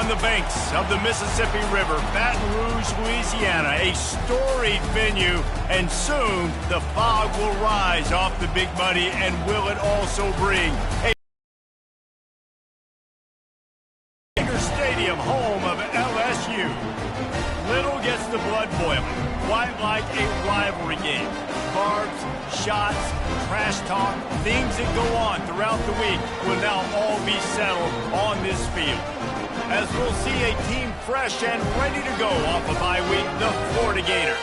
on the banks of the Mississippi River, Baton Rouge, Louisiana, a storied venue, and soon the fog will rise off the Big Muddy, and will it also bring a Gator Stadium, home of LSU. Little gets the blood boiling, quite like a rivalry game. Carbs, shots, trash talk, things that go on throughout the week will now all be settled on this field. As we'll see a team fresh and ready to go off a bye week, the Florida Gators,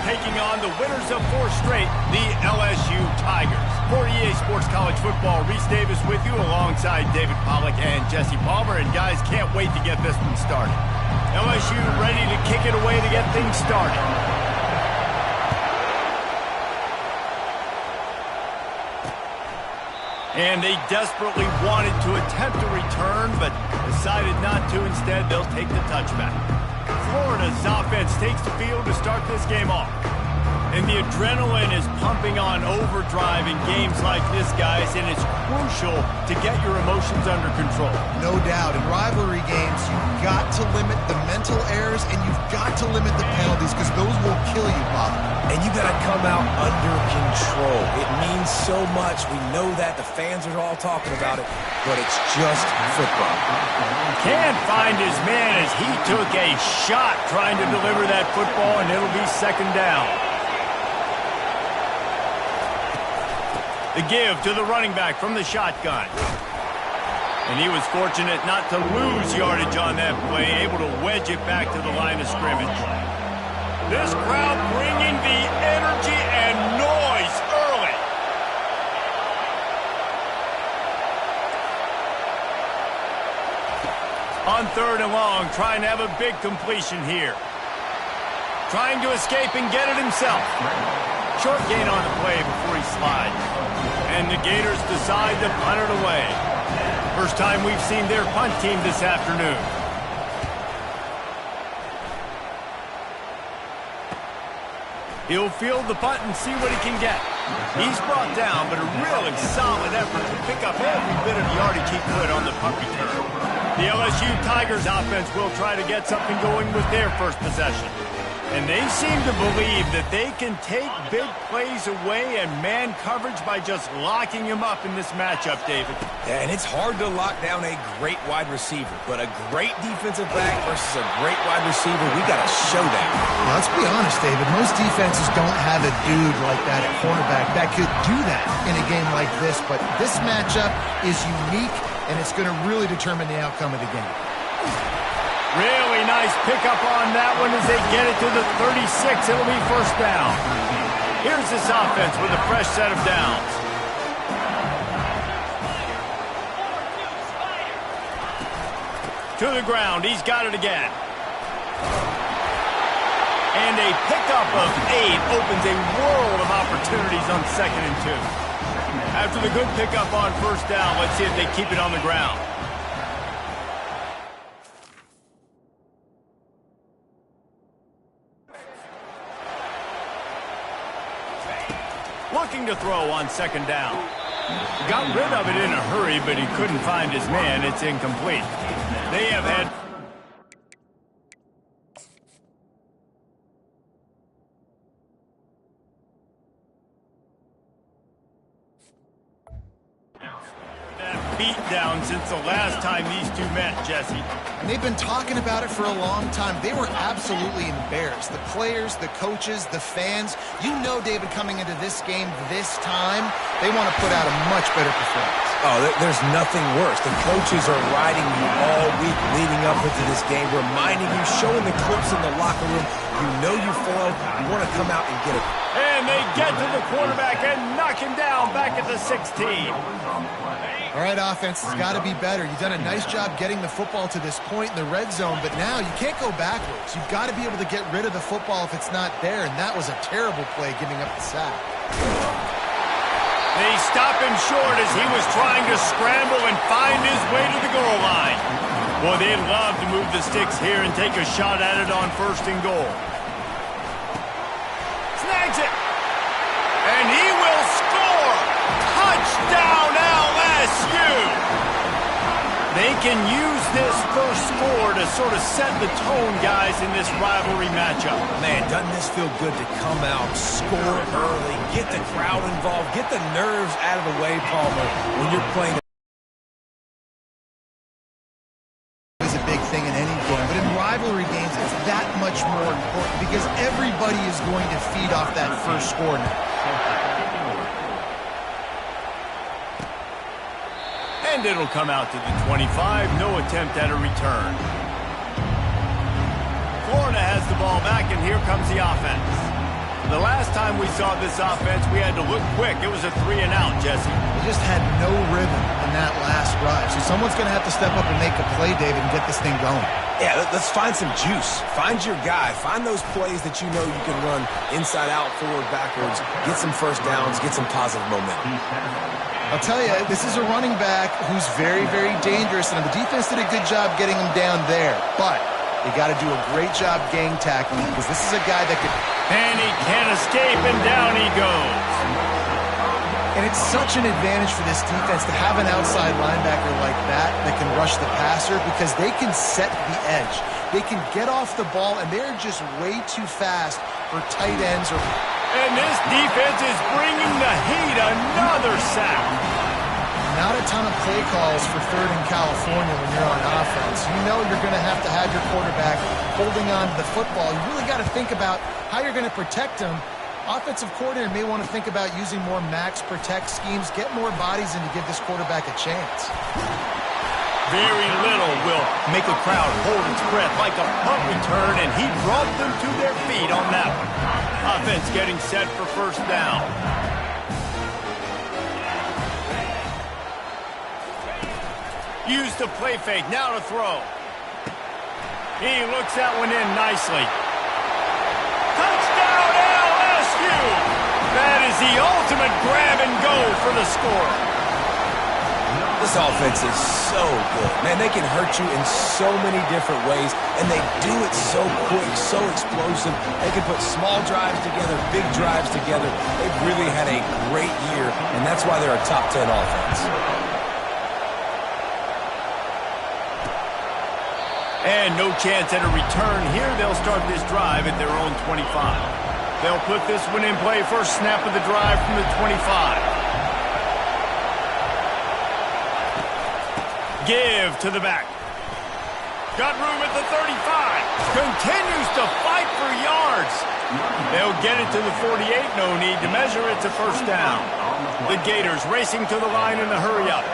taking on the winners of 4 straight, the LSU Tigers. For EA Sports College Football, Reese Davis with you alongside David Pollack and Jesse Palmer. And guys, can't wait to get this one started. LSU ready to kick it away to get things started. And they desperately wanted to attempt a return, but decided not to. Instead, they'll take the touchback. Florida's offense takes the field to start this game off. And the adrenaline is pumping on overdrive in games like this, guys, and it's crucial to get your emotions under control. No doubt. In rivalry games, you've got to limit the mental errors, and you've got to limit the penalties, because those will kill you, Bob. And you got to come out under control. It means so much. We know that. The fans are all talking about it, but it's just football. Can't find his man as he took a shot trying to deliver that football, and it'll be second down. The give to the running back from the shotgun. And he was fortunate not to lose yardage on that play, able to wedge it back to the line of scrimmage. This crowd bringing the energy and noise early. On 3rd and long, trying to have a big completion here. Trying to escape and get it himself. Short gain on the play before he slides. And the Gators decide to punt it away. First time we've seen their punt team this afternoon. He'll field the punt and see what he can get. He's brought down, but a really solid effort to pick up every bit of yardage he could on the punt return. The LSU Tigers offense will try to get something going with their first possession. And they seem to believe that they can take big plays away and man coverage by just locking him up in this matchup, David. Yeah, and it's hard to lock down a great wide receiver, but a great defensive back versus a great wide receiver, we got to show that. Now, let's be honest, David. Most defenses don't have a dude like that at cornerback that could do that in a game like this, but this matchup is unique, and it's going to really determine the outcome of the game. Really nice pickup on that one as they get it to the 36. It'll be first down. Here's this offense with a fresh set of downs. To the ground. He's got it again. And a pickup of 8 opens a world of opportunities on 2nd and 2. After the good pickup on first down, let's see if they keep it on the ground. Looking to throw on 2nd down. Got rid of it in a hurry, but he couldn't find his man. It's incomplete. They have had... beat down since the last time these two met, Jesse. And they've been talking about it for a long time. They were absolutely embarrassed. The players, the coaches, the fans. You know, David, coming into this game this time, they want to put out a much better performance. Oh, there's nothing worse. The coaches are riding you all week leading up into this game, reminding you, showing the clips in the locker room. You know you failed. You want to come out and get it. And they get to the quarterback and knock him down back at the 16. All right, offense has got to be better. You've done a nice job getting the football to this point in the red zone, but now you can't go backwards. You've got to be able to get rid of the football if it's not there, and that was a terrible play giving up the sack. They stop him short as he was trying to scramble and find his way to the goal line. Boy, they'd love to move the sticks here and take a shot at it on 1st and goal. Snags it. And he will score. Touchdown, LSU. They can use this first score to sort of set the tone, guys, in this rivalry matchup. Man, doesn't this feel good to come out, score early, get the crowd involved, get the nerves out of the way, Palmer, when you're playing. Is a big thing in any game, but in rivalry games, it's that much more important because everybody is going to feed off that first score now. And it'll come out to the 25. No attempt at a return. Florida has the ball back, and here comes the offense. The last time we saw this offense, we had to look quick. It was a 3-and-out, Jesse. They just had no rhythm in that last drive. So someone's going to have to step up and make a play, David, and get this thing going. Yeah, let's find some juice. Find your guy. Find those plays that you know you can run inside out, forward, backwards. Get some first downs. Get some positive momentum. I'll tell you, this is a running back who's very, very dangerous, and the defense did a good job getting him down there. But they got to do a great job gang tackling because this is a guy that could... And he can't escape, and down he goes. And it's such an advantage for this defense to have an outside linebacker like that can rush the passer because they can set the edge. They can get off the ball, and they're just way too fast for tight ends or... And this defense is bringing the heat. Another sack. Not a ton of play calls for third in California when you're on offense. You know you're going to have your quarterback holding on to the football. You really got to think about how you're going to protect him. Offensive coordinator may want to think about using more max protect schemes, get more bodies in to give this quarterback a chance. Very little will make a crowd hold its breath like a punt return, and he brought them to their feet on that one. Offense getting set for first down. Use the play fake, now to throw. He looks that one in nicely. Touchdown LSU! That is the ultimate grab and go for the score. This offense is so good. Man, they can hurt you in so many different ways, and they do it so quick, so explosive. They can put small drives together, big drives together. They've really had a great year, and that's why they're a top 10 offense. And no chance at a return here. They'll start this drive at their own 25. They'll put this one in play. First snap of the drive from the 25. Give to the back. Got room at the 35. Continues to fight for yards. They'll get it to the 48. No need to measure it to first down. The Gators racing to the line in the hurry-up.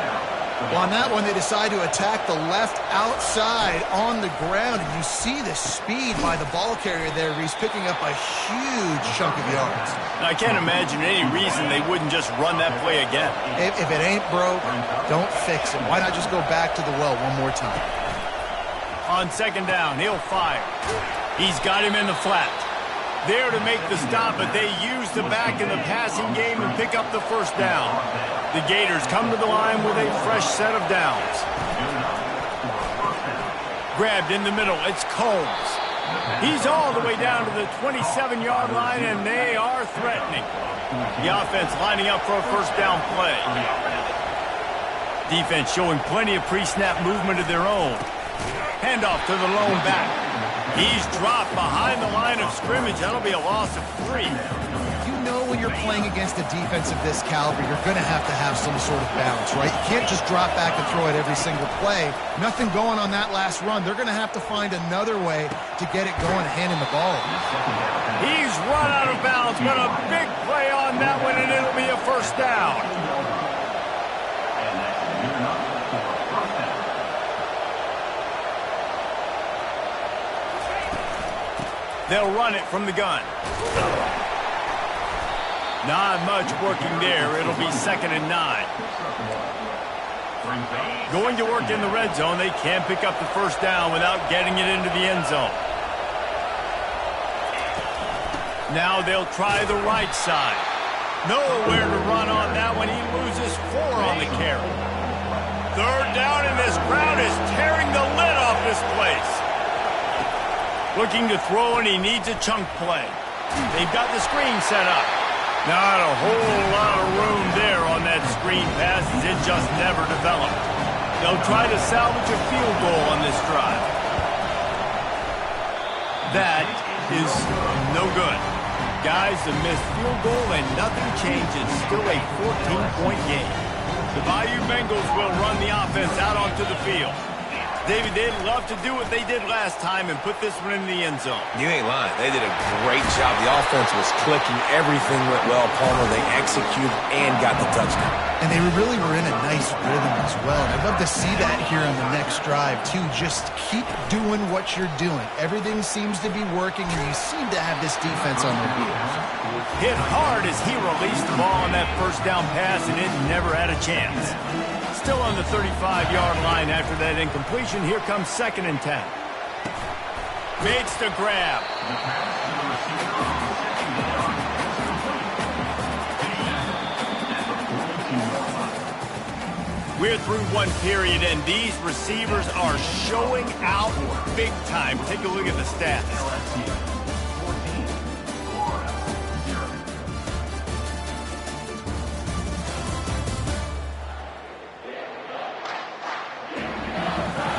Well, on that one, they decide to attack the left outside on the ground. And you see the speed by the ball carrier there. He's picking up a huge chunk of yards. I can't imagine any reason they wouldn't just run that play again. If it ain't broke, don't fix it. Why not just go back to the well one more time? On second down, he'll fire. He's got him in the flat. There to make the stop, but they use the back in the passing game and pick up the first down. The Gators come to the line with a fresh set of downs. Grabbed in the middle, it's Combs. He's all the way down to the 27-yard line, and they are threatening. The offense lining up for a first down play. Defense showing plenty of pre-snap movement of their own. Handoff to the lone back. He's dropped behind the line of scrimmage. That'll be a loss of 3. You know when you're playing against a defense of this caliber, you're going to have some sort of balance, right? You can't just drop back and throw it every single play. Nothing going on that last run. They're going to have to find another way to get it going and hand him the ball. He's run out of bounds, but a big play on that one, and it'll be a first down. They'll run it from the gun. Not much working there. It'll be 2nd and 9. Going to work in the red zone. They can't pick up the first down without getting it into the end zone. Now they'll try the right side. Nowhere to run on that one. He loses 4 on the carry. Third down, and this crowd is tearing the lid off this place. Looking to throw, and he needs a chunk play. They've got the screen set up. Not a whole lot of room there on that screen pass, as it just never developed. They'll try to salvage a field goal on this drive. That is no good. Guys, a missed field goal and nothing changes. Still a 14-point game. The Bayou Bengals will run the offense out onto the field. David, they'd love to do what they did last time and put this one in the end zone. You ain't lying. They did a great job. The offense was clicking. Everything went well, Palmer. They executed and got the touchdown. And they really were in a nice rhythm as well. And I'd love to see that here on the next drive, too. Just keep doing what you're doing. Everything seems to be working, and you seem to have this defense on their heels. Hit hard as he released the ball on that first down pass, and it never had a chance. Still on the 35-yard line after that incompletion. Here comes 2nd and 10. Makes the grab. We're through one period, and these receivers are showing out big time. Take a look at the stats.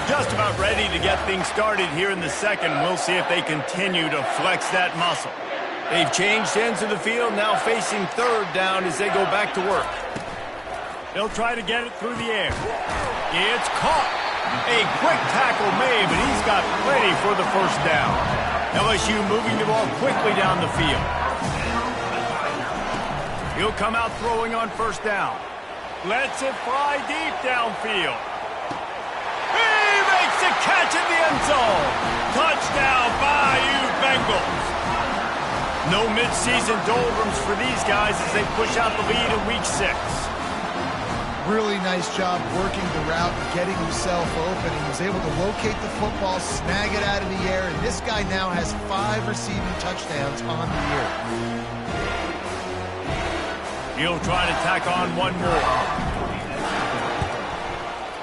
Just about ready to get things started here in the second. We'll see if they continue to flex that muscle. They've changed ends of the field, now facing 3rd down as they go back to work. They'll try to get it through the air. It's caught. A quick tackle made, but he's got plenty for the first down. LSU moving the ball quickly down the field. He'll come out throwing on 1st down. Lets it fly deep downfield. To catch in the end zone. Touchdown, Bayou Bengals. No midseason doldrums for these guys as they push out the lead in Week 6. Really nice job working the route and getting himself open. He was able to locate the football, snag it out of the air, and this guy now has 5 receiving touchdowns on the year. He'll try to tack on one more.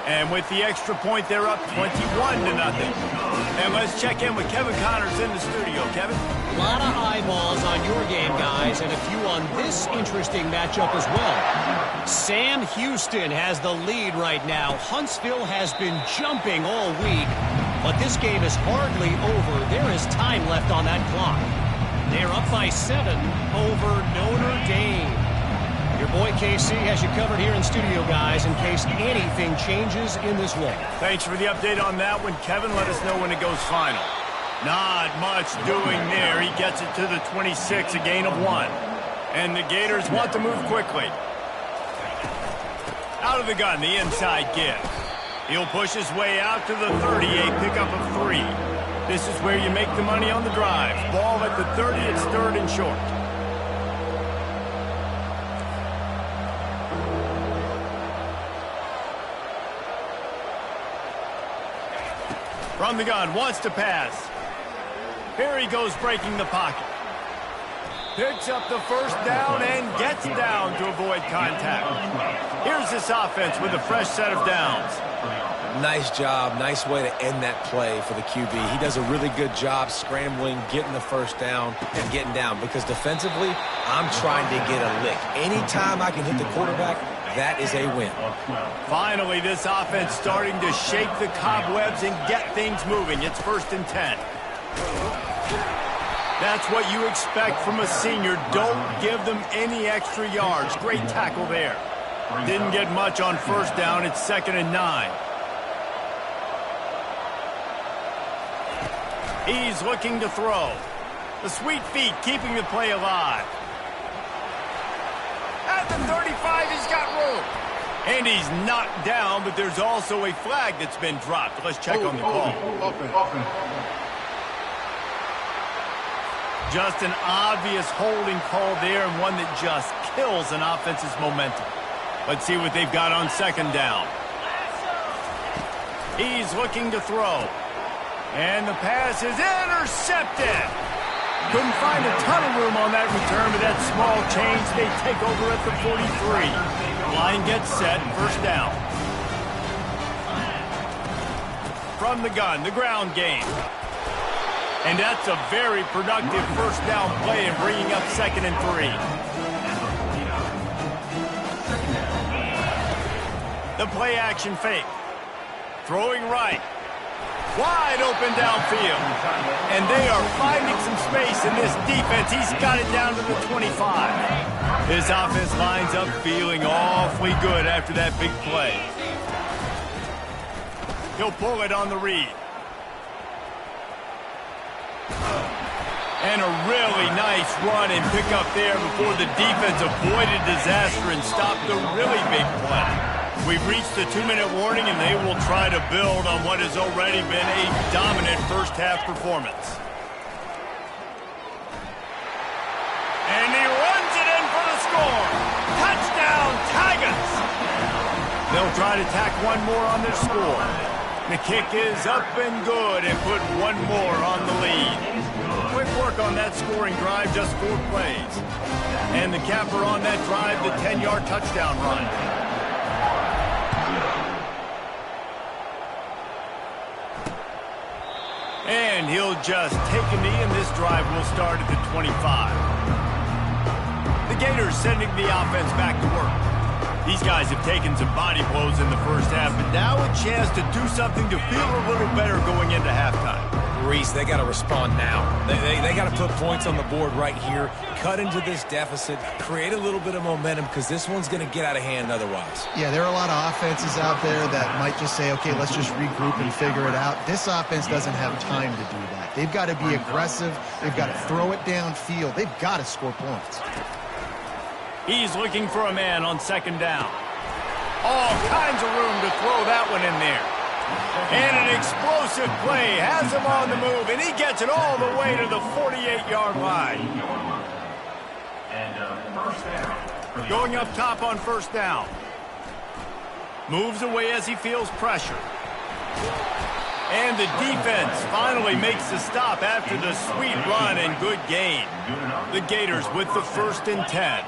And with the extra point, they're up 21-0. And let's check in with Kevin Connors in the studio. Kevin? A lot of eyeballs on your game, guys, and a few on this interesting matchup as well. Sam Houston has the lead right now. Huntsville has been jumping all week, but this game is hardly over. There is time left on that clock. They're up by 7 over Notre Dame. Your boy KC has you covered here in studio, guys, in case anything changes in this one. Thanks for the update on that one, Kevin. Let us know when it goes final. Not much doing there. He gets it to the 26, a gain of 1. And the Gators want to move quickly. Out of the gun, the inside give. He'll push his way out to the 30, a pickup of 3. This is where you make the money on the drive. Ball at the 30, it's 3rd and short. From the gun, wants to pass. Here he goes breaking the pocket. Picks up the 1st down and gets down to avoid contact. Here's this offense with a fresh set of downs. Nice job. Nice way to end that play for the QB. He does a really good job scrambling, getting the 1st down, and getting down. Because defensively, I'm trying to get a lick. Anytime I can hit the quarterback, that is a win. Finally, this offense starting to shake the cobwebs and get things moving. It's 1st and 10. That's what you expect from a senior. Don't give them any extra yards. Great tackle there. Didn't get much on 1st down. It's 2nd and 9. He's looking to throw. The sweet feet keeping the play alive. At the 35, he's got room. And he's knocked down, but there's also a flag that's been dropped. Let's check on the call. Just an obvious holding call there, and one that just kills an offense's momentum. Let's see what they've got on 2nd down. He's looking to throw. And the pass is intercepted. Couldn't find a ton of room on that return, but that small change, they take over at the 43. Line gets set, 1st down. From the gun, the ground game. And that's a very productive 1st down play and bringing up 2nd and 3. The play action fake. Throwing right. Wide open downfield. And they are finding some space in this defense. He's got it down to the 25. His offense lines up feeling awfully good after that big play. He'll pull it on the read. And a really nice run and pick up there before the defense avoided disaster and stopped a really big play. We've reached the 2-minute warning, and they will try to build on what has already been a dominant first-half performance. And he runs it in for the score. Touchdown, Tigers! They'll try to tack one more on their score. The kick is up and good and put one more on the lead. Quick work on that scoring drive, just 4 plays. And the capper on that drive, the 10-yard touchdown run. And he'll just take a knee, and this drive will start at the 25. The Gators sending the offense back to work. These guys have taken some body blows in the first half, but now a chance to do something to feel a little better going into halftime. Reese, they got to respond now. They got to put points on the board right here, cut into this deficit, create a little bit of momentum, because this one's going to get out of hand otherwise. Yeah, there are a lot of offenses out there that might just say, okay, let's just regroup and figure it out. This offense doesn't have time to do that. They've got to be aggressive. They've got to throw it downfield. They've got to score points. He's looking for a man on second down. All kinds of room to throw that one in there. And an explosive play has him on the move, and he gets it all the way to the 48-yard line. Going up top on first down. Moves away as he feels pressure. And the defense finally makes the stop after the sweet run and good gain. The Gators with the 1st and 10.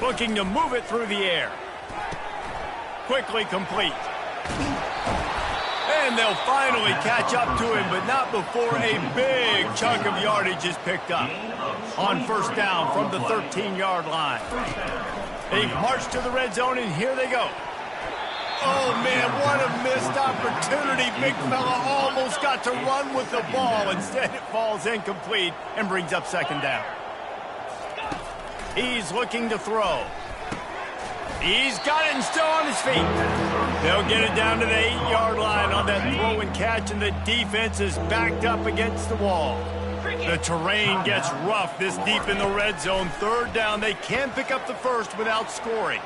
Looking to move it through the air. Quickly complete. And they'll finally catch up to him, but not before a big chunk of yardage is picked up. On first down from the 13-yard line. They've marched to the red zone, and here they go. Oh, man, what a missed opportunity. Big fella almost got to run with the ball. Instead, it falls incomplete and brings up second down. He's looking to throw. He's got it and still on his feet. They'll get it down to the 8-yard line on that throw and catch, and the defense is backed up against the wall. The terrain gets rough this deep in the red zone. Third down, they can pick up the first without scoring.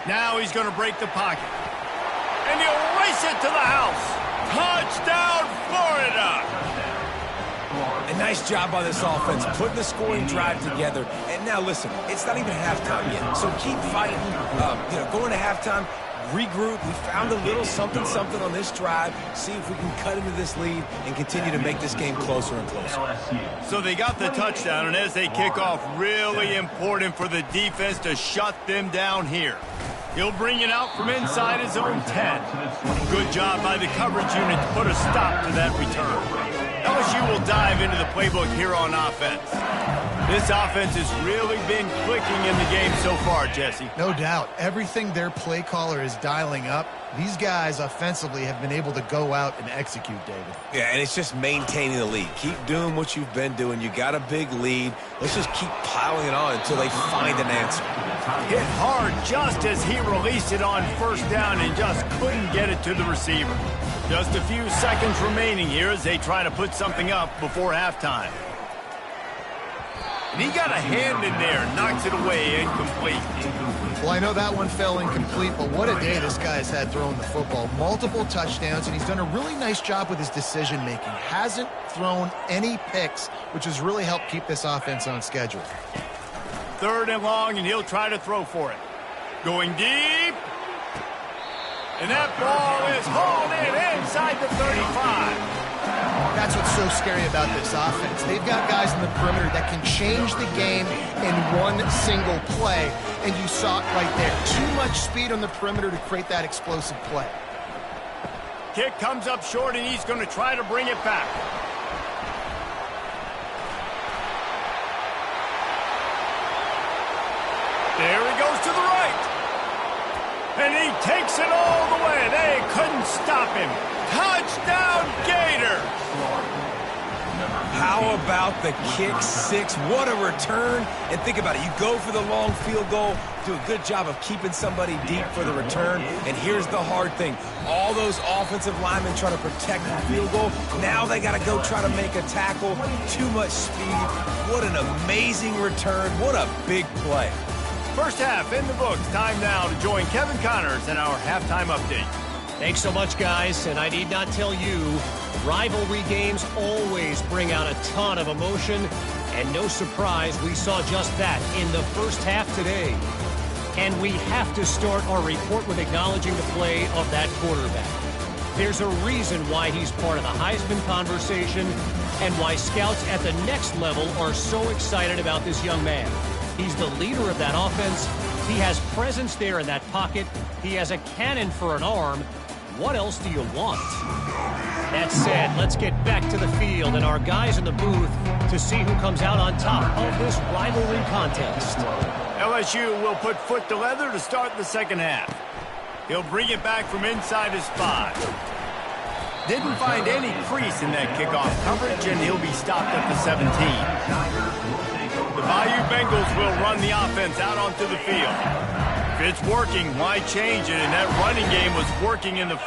Now he's going to break the pocket. And he'll race it to the house. Touchdown, Florida! A nice job by this offense, putting the scoring drive together. And now, listen, it's not even halftime yet, so keep fighting. Going to halftime, regroup. We found a little something on this drive. See if we can cut into this lead and continue to make this game closer and closer. So they got the touchdown, and as they kick off, really important for the defense to shut them down here. He'll bring it out from inside his own 10. Good job by the coverage unit to put a stop to that return. LSU will dive into the playbook here on offense. This offense has really been clicking in the game so far, Jesse. No doubt. Everything their play caller is dialing up, these guys offensively have been able to go out and execute, David. Yeah, and it's just maintaining the lead. Keep doing what you've been doing. You got a big lead. Let's just keep piling it on until they find an answer. Hit hard just as he released it on first down and just couldn't get it to the receiver. Just a few seconds remaining here as they try to put something up before halftime. And he got a hand in there, knocks it away, incomplete. Well, I know that one fell incomplete, but what a day this guy's had throwing the football. Multiple touchdowns, and he's done a really nice job with his decision-making. Hasn't thrown any picks, which has really helped keep this offense on schedule. Third and long, and he'll try to throw for it. Going deep. And that ball is hauled in inside the 35. That's what's so scary about this offense. They've got guys in the perimeter that can change the game in one single play, and you saw it right there. Too much speed on the perimeter to create that explosive play. Kick comes up short, and he's going to try to bring it back. There he goes to the right. And he takes it all the way. They couldn't stop him. Touchdown, Gator! How about the kick six? What a return. And think about it. You go for the long field goal, do a good job of keeping somebody deep for the return. And here's the hard thing. All those offensive linemen trying to protect the field goal. Now they got to go try to make a tackle. Too much speed. What an amazing return. What a big play. First half in the books. Time now to join Kevin Connors in our halftime update. Thanks so much, guys. And I need not tell you, rivalry games always bring out a ton of emotion. And no surprise, we saw just that in the first half today. And we have to start our report with acknowledging the play of that quarterback. There's a reason why he's part of the Heisman conversation and why scouts at the next level are so excited about this young man. He's the leader of that offense. He has presence there in that pocket. He has a cannon for an arm. What else do you want? That said, let's get back to the field and our guys in the booth to see who comes out on top of this rivalry contest. LSU will put foot to leather to start the second half. He'll bring it back from inside his 5. Didn't find any crease in that kickoff coverage, and he'll be stopped at the 17. The Bayou Bengals will run the offense out onto the field. If it's working, why change it? And that running game was working in the...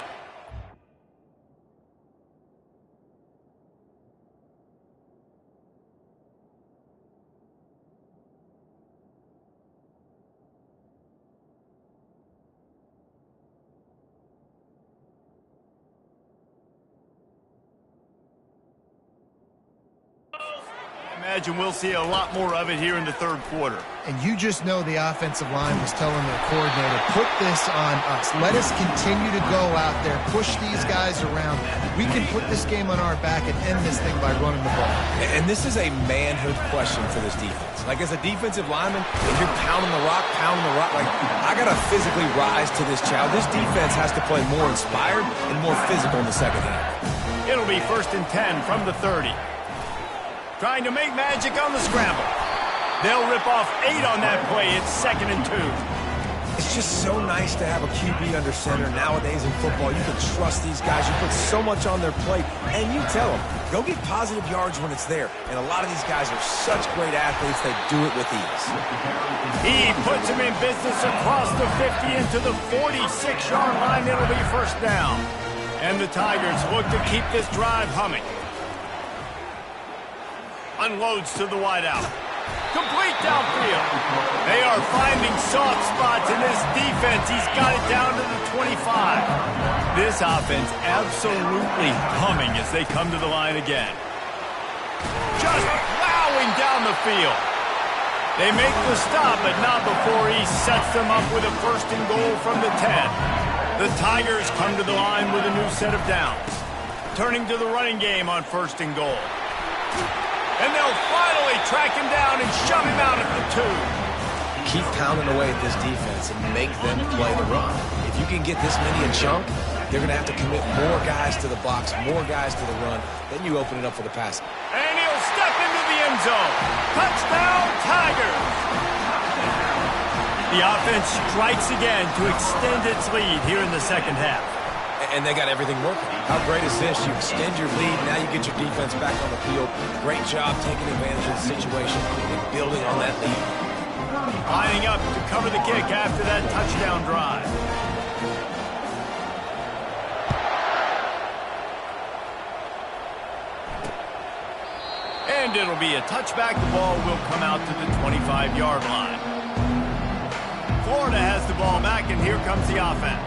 Imagine we'll see a lot more of it here in the third quarter. And you just know the offensive line was telling their coordinator, put this on us. Let us continue to go out there, push these guys around. We can put this game on our back and end this thing by running the ball. And this is a manhood question for this defense. Like, as a defensive lineman, if you're pounding the rock, like, I got to physically rise to this challenge. This defense has to play more inspired and more physical in the second half. It'll be 1st and 10 from the 30. Trying to make magic on the scramble. They'll rip off 8 on that play. It's 2nd and 2. It's just so nice to have a QB under center. Nowadays in football, you can trust these guys. You put so much on their plate, and you tell them, go get positive yards when it's there. And a lot of these guys are such great athletes, they do it with ease. He puts him in business across the 50 into the 46-yard line. It'll be 1st down. And the Tigers look to keep this drive humming. Unloads to the wideout. Complete downfield. They are finding soft spots in this defense. He's got it down to the 25. This offense absolutely humming as they come to the line again. Just plowing down the field. They make the stop, but not before he sets them up with a 1st and goal from the 10. The Tigers come to the line with a new set of downs. Turning to the running game on 1st and goal. And they'll finally track him down and shove him out at the 2. Keep pounding away at this defense and make them play the run. If you can get this many a chunk, they're going to have to commit more guys to the box, more guys to the run. Then you open it up for the pass. And he'll step into the end zone. Touchdown, Tigers! The offense strikes again to extend its lead here in the second half. And they got everything working. How great is this? You extend your lead, now you get your defense back on the field. Great job taking advantage of the situation and building on that lead. Lining up to cover the kick after that touchdown drive. And it'll be a touchback. The ball will come out to the 25-yard line. Florida has the ball back, and here comes the offense.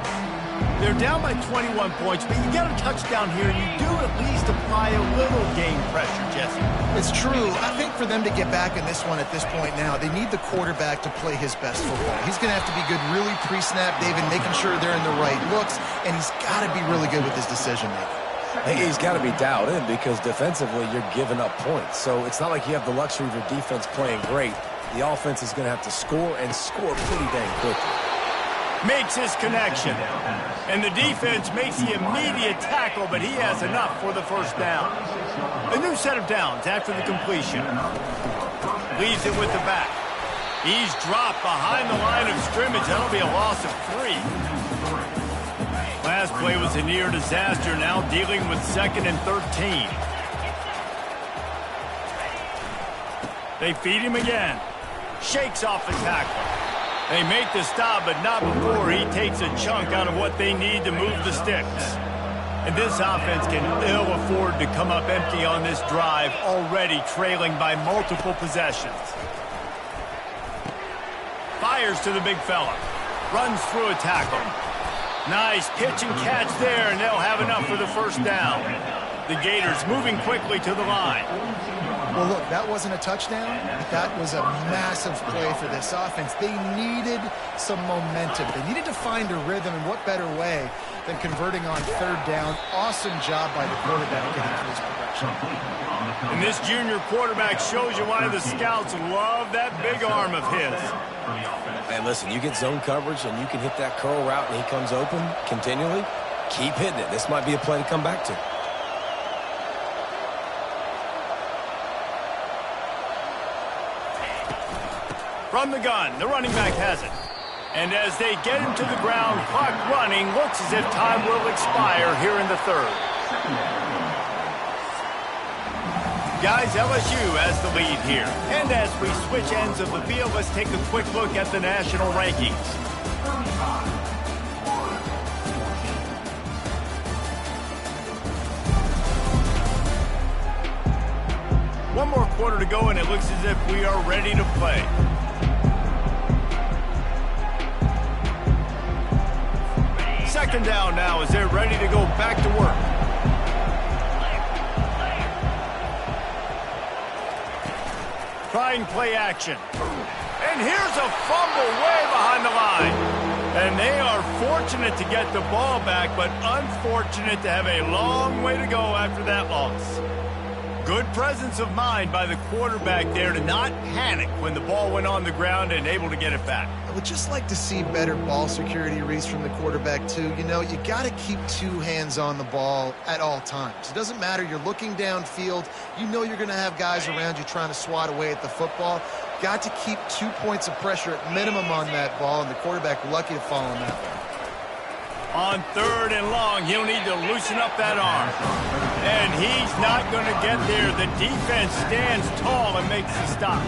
They're down by 21 points, but you get a touchdown here, and you do at least apply a little game pressure, Jesse. It's true. I think for them to get back in this one at this point now, they need the quarterback to play his best football. He's going to have to be good really pre-snap, David, making sure they're in the right looks, and he's got to be really good with his decision-making. Hey, he's got to be dialed in because defensively you're giving up points. So it's not like you have the luxury of your defense playing great. The offense is going to have to score and score pretty dang quickly. Makes his connection. And the defense makes the immediate tackle, but he has enough for the 1st down. A new set of downs after the completion. Leaves it with the back. He's dropped behind the line of scrimmage. That'll be a loss of 3. Last play was a near disaster. Now dealing with 2nd and 13. They feed him again. Shakes off the tackle. They make the stop, but not before he takes a chunk out of what they need to move the sticks. And this offense can ill afford to come up empty on this drive, already trailing by multiple possessions. Fires to the big fella. Runs through a tackle. Nice pitch and catch there, and they'll have enough for the first down. The Gators moving quickly to the line. Well, look, that wasn't a touchdown, but that was a massive play for this offense. They needed some momentum. They needed to find a rhythm, and what better way than converting on 3rd down. Awesome job by the quarterback getting through his progression. And this junior quarterback shows you why the scouts love that big arm of his. Hey, listen, you get zone coverage and you can hit that curl route and he comes open continually, keep hitting it. This might be a play to come back to. From the gun, the running back has it. And as they get him to the ground, clock running, looks as if time will expire here in the 3rd. Guys, LSU has the lead here. And as we switch ends of the field, let's take a quick look at the national rankings. One more quarter to go, and it looks as if we are ready to play. Second down now as they're ready to go back to work. Trying play action. And here's a fumble way behind the line. And they are fortunate to get the ball back, but unfortunate to have a long way to go after that loss. Good presence of mind by the quarterback there to not panic when the ball went on the ground and able to get it back. I would just like to see better ball security, Reese, from the quarterback, too. You know, you got to keep 2 hands on the ball at all times. It doesn't matter. You're looking downfield. You know you're going to have guys around you trying to swat away at the football. Got to keep 2 points of pressure at minimum on that ball, and the quarterback lucky to fall on that one. On 3rd and long, he'll need to loosen up that arm. And he's not going to get there. The defense stands tall and makes the stop.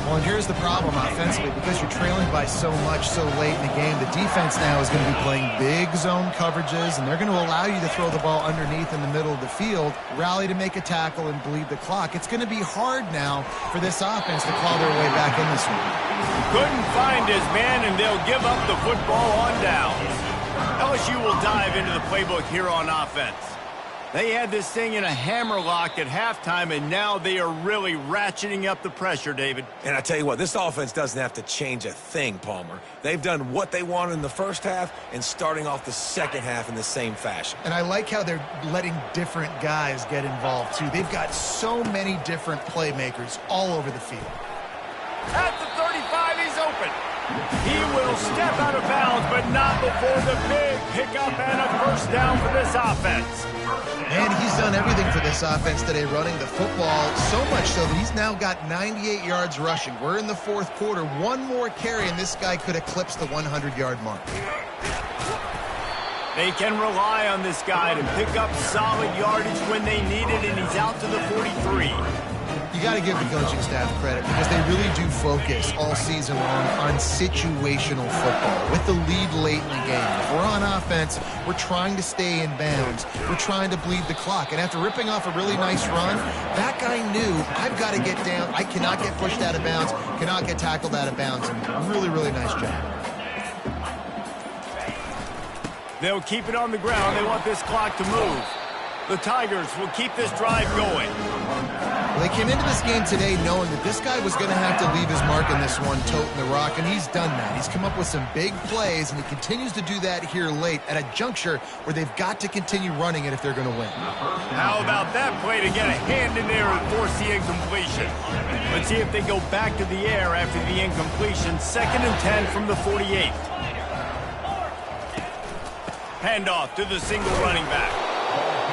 Well, and here's the problem offensively. Because you're trailing by so much so late in the game, the defense now is going to be playing big zone coverages, and they're going to allow you to throw the ball underneath in the middle of the field, rally to make a tackle, and bleed the clock. It's going to be hard now for this offense to claw their way back in this one. Couldn't find his man, and they'll give up the football on downs. LSU will dive into the playbook here on offense. They had this thing in a hammerlock at halftime, and now they are really ratcheting up the pressure, David. And I tell you what, this offense doesn't have to change a thing, Palmer. They've done what they wanted in the first half and starting off the second half in the same fashion. And I like how they're letting different guys get involved, too. They've got so many different playmakers all over the field. At the 35, he's open. He will step out of bounds, but not before the big pickup and a first down for this offense. And he's done everything for this offense today, running the football, so much so that he's now got 98 yards rushing. We're in the 4th quarter. One more carry, and this guy could eclipse the 100-yard mark. They can rely on this guy to pick up solid yardage when they need it, and he's out to the 43. You got to give the coaching staff credit because they really do focus all season long on situational football with the lead late in the game. If we're on offense, we're trying to stay in bounds. We're trying to bleed the clock. And after ripping off a really nice run, that guy knew, I've got to get down. I cannot get pushed out of bounds, cannot get tackled out of bounds. And really, really nice job. They'll keep it on the ground. They want this clock to move. The Tigers will keep this drive going. Well, they came into this game today knowing that this guy was going to have to leave his mark in this one, toting the rock, and he's done that. He's come up with some big plays, and he continues to do that here late at a juncture where they've got to continue running it if they're going to win. How about that play to get a hand in there and force the incompletion? Let's see if they go back to the air after the incompletion. 2nd and 10 from the 48. Handoff to the single running back.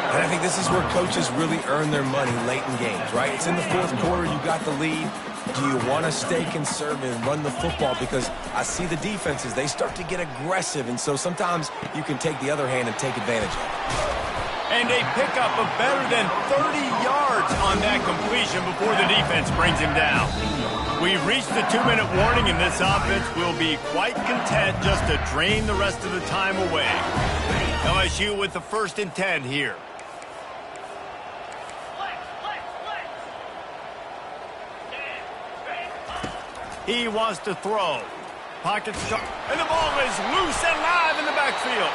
And I think this is where coaches really earn their money late in games, right? It's in the fourth quarter. You got the lead. Do you want to stay conservative and run the football? Because I see the defenses, they start to get aggressive, and so sometimes you can take the other hand and take advantage of it. And a pickup of better than 30 yards on that completion before the defense brings him down. We've reached the 2-minute warning, and this offense will be quite content just to drain the rest of the time away. LSU with the 1st and 10 here. He wants to throw. Pocket start. And the ball is loose and live in the backfield.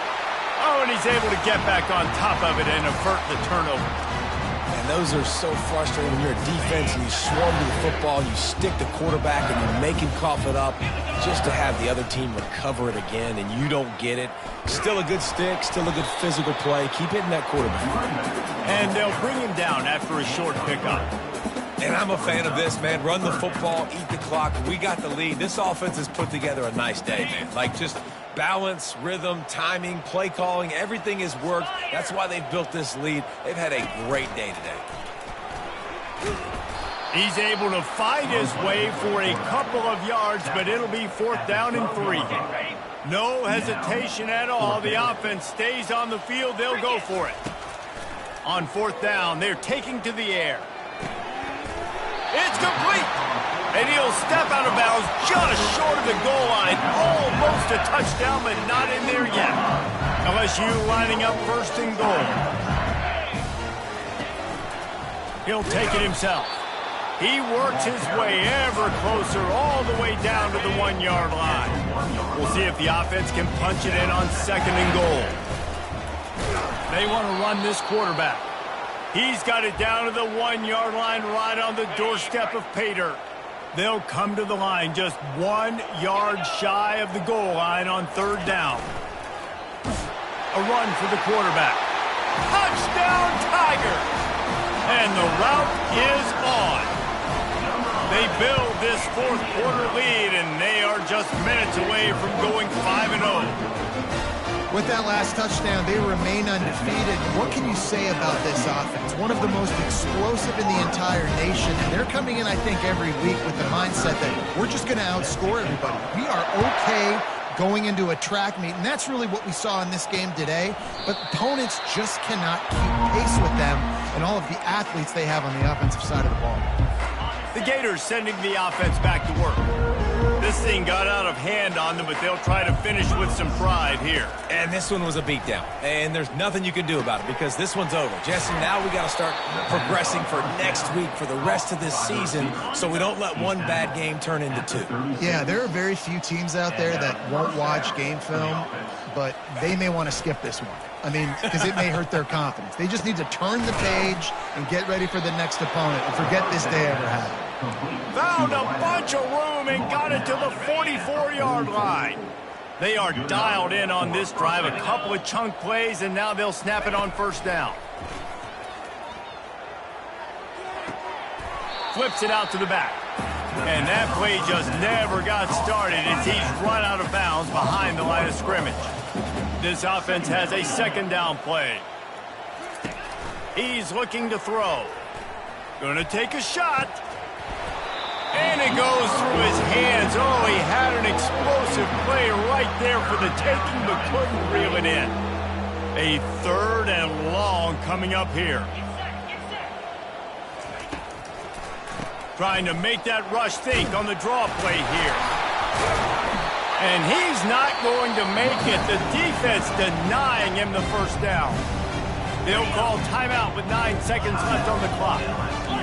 Oh, and he's able to get back on top of it and avert the turnover. And those are so frustrating when you're a defense and you swarm to the football, you stick the quarterback and you make him cough it up just to have the other team recover it again, and you don't get it. Still a good stick, still a good physical play. Keep hitting that quarterback. And they'll bring him down after a short pickup. And I'm a fan of this, man. Run the football, eat the clock. We got the lead. This offense has put together a nice day, man. Like, just balance, rhythm, timing, play calling, everything has worked. That's why they've built this lead. They've had a great day today. He's able to fight his way for a couple of yards, but it'll be 4th down and 3. No hesitation at all. The offense stays on the field. They'll go for it. On 4th down, they're taking to the air. It's complete. And he'll step out of bounds just short of the goal line. Almost a touchdown, but not in there yet. LSU lining up 1st and goal. He'll take it himself. He works his way ever closer all the way down to the 1-yard line. We'll see if the offense can punch it in on 2nd and goal. They want to run this quarterback. He's got it down to the 1-yard line right on the doorstep of Pater. They'll come to the line just 1 yard shy of the goal line on 3rd down. A run for the quarterback. Touchdown, Tiger! And the route is on. They build this 4th quarter lead, and they are just minutes away from going 5-0. With that last touchdown, they remain undefeated. What can you say about this offense? One of the most explosive in the entire nation, and they're coming in, I think, every week with the mindset that we're just going to outscore everybody. We are okay going into a track meet, and that's really what we saw in this game today, but opponents just cannot keep pace with them and all of the athletes they have on the offensive side of the ball. The Gators sending the offense back to work. This thing got out of hand on them, but they'll try to finish with some pride here. And this one was a beatdown. And there's nothing you can do about it because this one's over. Jesse, now we got to start progressing for next week, for the rest of this season, so we don't let one bad game turn into 2. Yeah, there are very few teams out there that won't watch game film, but they may want to skip this one. I mean, because it may hurt their confidence. They just need to turn the page and get ready for the next opponent and forget this day ever happened. Found a bunch of room and got it to the 44-yard line. They are dialed in on this drive. A couple of chunk plays, and now they'll snap it on 1st down. Flips it out to the back. And that play just never got started as he's run out of bounds behind the line of scrimmage. This offense has a 2nd down play. He's looking to throw. Gonna take a shot. And it goes through his hands. Oh, he had an explosive play right there for the taking, but couldn't reel it in. A 3rd and long coming up here. Trying to make that rush think on the draw play here. And he's not going to make it. The defense denying him the 1st down. They'll call timeout with 9 seconds left on the clock.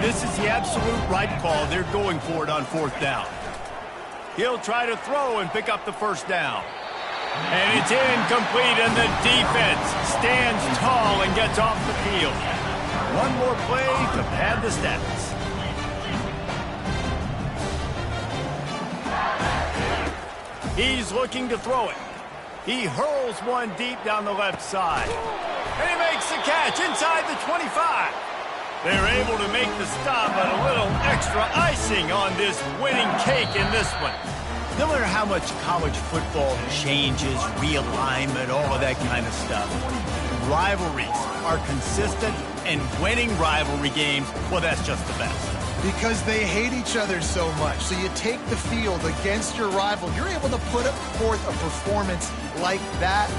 This is the absolute right call. They're going for it on 4th down. He'll try to throw and pick up the 1st down. And it's incomplete, and the defense stands tall and gets off the field. One more play to pad the stats. He's looking to throw it. He hurls one deep down the left side. And he makes the catch inside the 25. They're able to make the stop, but a little extra icing on this winning cake in this one. No matter how much college football changes, realignment, all of that kind of stuff, rivalries are consistent, and winning rivalry games, well, that's just the best. Because they hate each other so much. So you take the field against your rival. You're able to put forth a performance like that.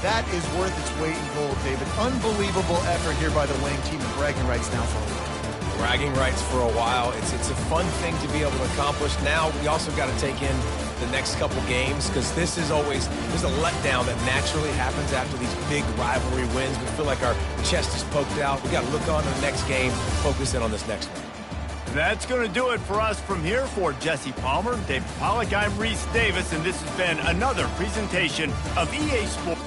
That is worth its weight in gold, David. Unbelievable effort here by the winning team, and bragging rights now for a while. Bragging rights for a while. It's a fun thing to be able to accomplish. Now we also got to take in the next couple games, because this is always, there's a letdown that naturally happens after these big rivalry wins. We feel like our chest is poked out. We got to look on to the next game, focus in on this next one. That's going to do it for us from here. For Jesse Palmer, David Pollack, I'm Reese Davis, and this has been another presentation of EA Sports.